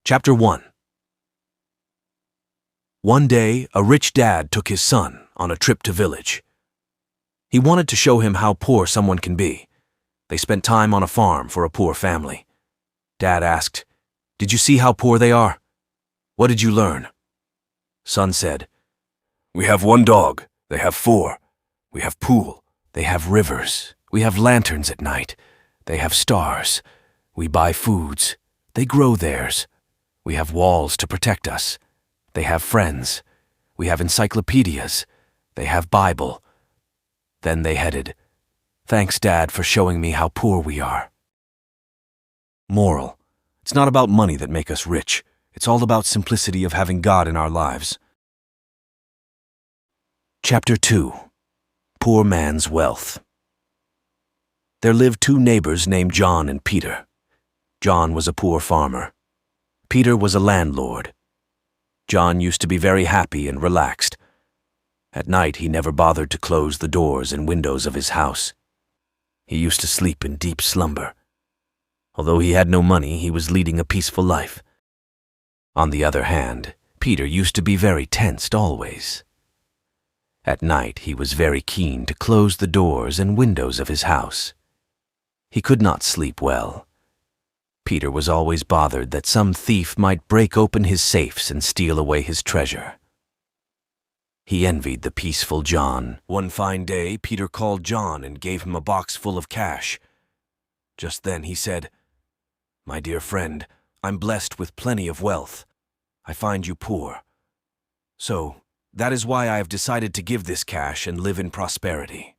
Chapter 1. One day, a rich dad took his son on a trip to village. He wanted to show him how poor someone can be. They spent time on a farm for a poor family. Dad asked, "Did you see how poor they are? What did you learn?" Son said, "We have one dog, they have four. We have pool, they have rivers. We have lanterns at night, they have stars. We buy foods, they grow theirs. We have walls to protect us. They have friends. We have encyclopedias. They have Bible." Then they headed. "Thanks, Dad, for showing me how poor we are." Moral: it's not about money that make us rich. It's all about simplicity of having God in our lives. Chapter 2. Poor Man's Wealth. There lived two neighbors named John and Peter. John was a poor farmer. Peter was a landlord. John used to be very happy and relaxed. At night, he never bothered to close the doors and windows of his house. He used to sleep in deep slumber. Although he had no money, he was leading a peaceful life. On the other hand, Peter used to be very tensed always. At night, he was very keen to close the doors and windows of his house. He could not sleep well. Peter was always bothered that some thief might break open his safes and steal away his treasure. He envied the peaceful John. One fine day, Peter called John and gave him a box full of cash. Just then he said, "My dear friend, I'm blessed with plenty of wealth. I find you poor. So, that is why I have decided to give this cash and live in prosperity."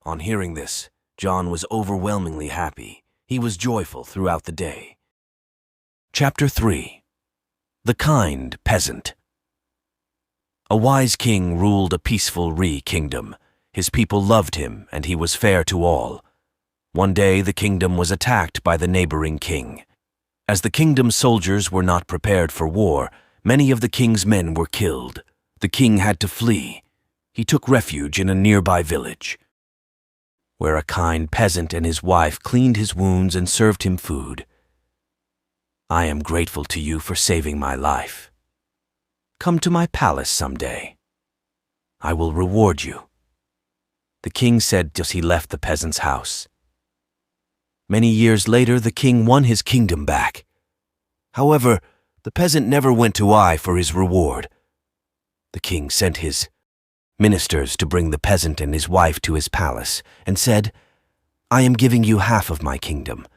On hearing this, John was overwhelmingly happy. He was joyful throughout the day. Chapter 3. The Kind Peasant. A wise king ruled a peaceful kingdom. His people loved him, and he was fair to all. One day the kingdom was attacked by the neighboring king. As the kingdom's soldiers were not prepared for war, many of the king's men were killed. The king had to flee. He took refuge in a nearby village, where a kind peasant and his wife cleaned his wounds and served him food. "I am grateful to you for saving my life. Come to my palace someday. I will reward you," the king said as he left the peasant's house. Many years later, the king won his kingdom back. However, the peasant never went to eye for his reward. The king sent his ministers to bring the peasant and his wife to his palace and said, "I am giving you half of my kingdom.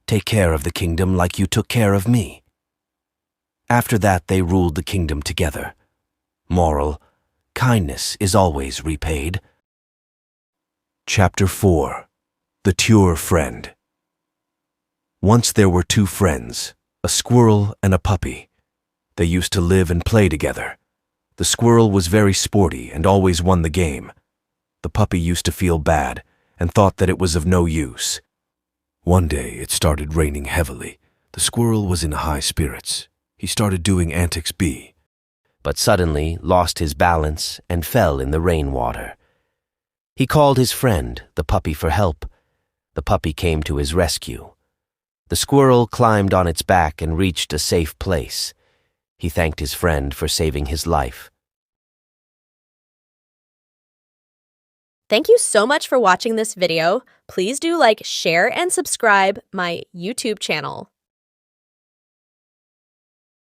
Take care of the kingdom like you took care of me." After that, they ruled the kingdom together. Moral: kindness is always repaid. Chapter 4. The Pure Friend. Once there were two friends, a squirrel and a puppy. They used to live and play together. The squirrel was very sporty and always won the game. The puppy used to feel bad and thought that it was of no use. One day it started raining heavily. The squirrel was in high spirits. He started doing antics but suddenly lost his balance and fell in the rainwater. He called his friend, the puppy, for help. The puppy came to his rescue. The squirrel climbed on its back and reached a safe place. He thanked his friend for saving his life. Thank you so much for watching this video. Please do like, share, and subscribe my YouTube channel.